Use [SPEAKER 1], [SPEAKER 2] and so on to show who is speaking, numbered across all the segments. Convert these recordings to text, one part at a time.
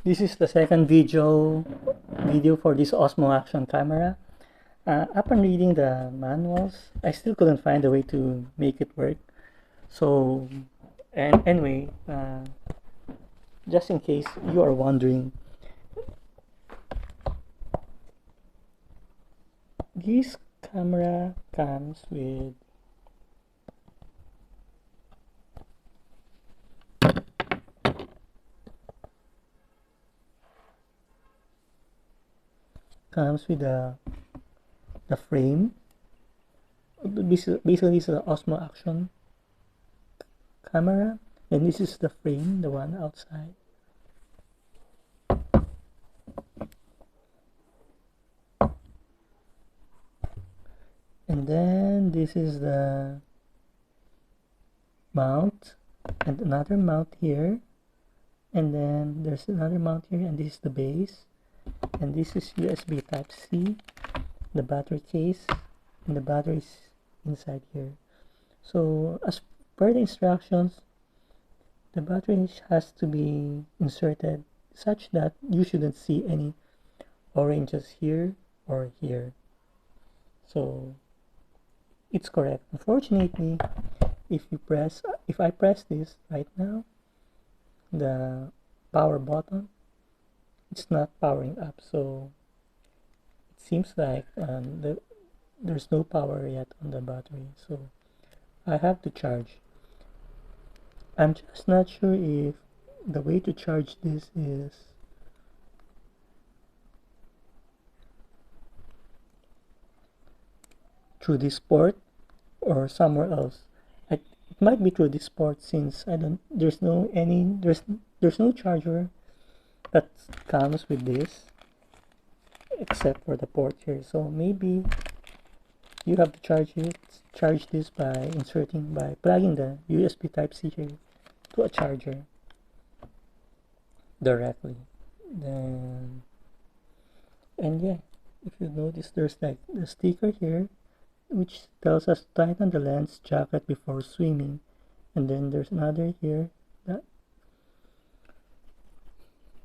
[SPEAKER 1] This is the second video for this Osmo action camera. Upon reading the manuals, I still couldn't find a way to make it work. So, and anyway, just in case you are wondering, this camera comes with the frame. Basically, it's an Osmo action camera, and this is the frame, the one outside. And then this is the mount, and another mount here, and then there's another mount here, and this is the base, and this is USB type C, the battery case, and the battery is inside here. So as per the instructions, the battery has to be inserted such that you shouldn't see any oranges here or here. So it's correct. Unfortunately, if I press this right now, the power button, it's not powering up. So it seems like there's no power yet on the battery. So I have to charge. I'm just not sure if the way to charge this is through this port or somewhere else. It might be through this port, since there's no charger that comes with this except for the port here. So maybe you have to charge this by plugging the USB type C here to a charger directly. Then, and yeah, if you notice, there's like the sticker here which tells us to tighten the lens jacket before swimming, and then there's another here that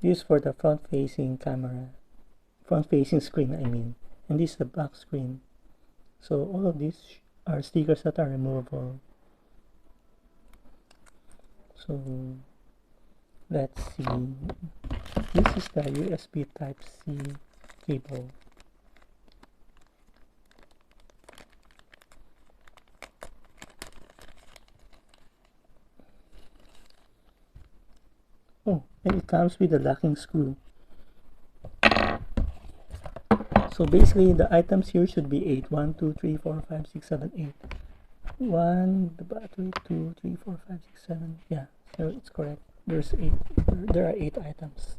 [SPEAKER 1] is for the front facing screen, I mean, and this is the back screen. So all of these are stickers that are removable. So let's see, this is the USB type C cable. Oh, and it comes with a locking screw. So basically the items here should be 8. 1, 2, 3, 4, 5, 6, 7, 8. 1, the battery, 2, 3, 4, 5, 6, 7. Yeah, so it's correct. There are 8 items.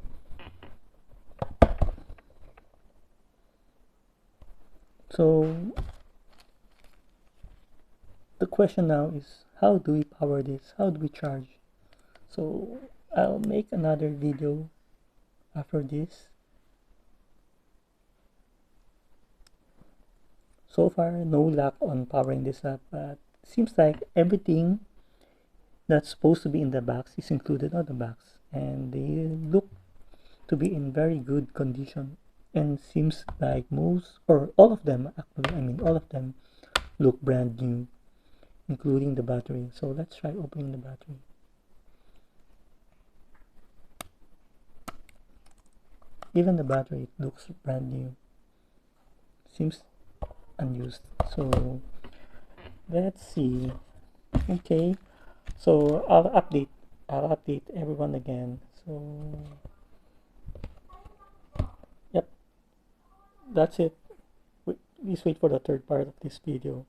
[SPEAKER 1] So the question now is, how do we power this? How do we charge? So I'll make another video after this. So far, no luck on powering this up, but it seems like everything that's supposed to be in the box is included on the box, and they look to be in very good condition, and seems like most or all of them, actually, I mean all of them look brand new, including the battery. So let's try opening the battery. Even the battery looks brand new, seems unused. So let's see. Okay, so I'll update everyone again. So yep, that's it. Please wait for the third part of this video.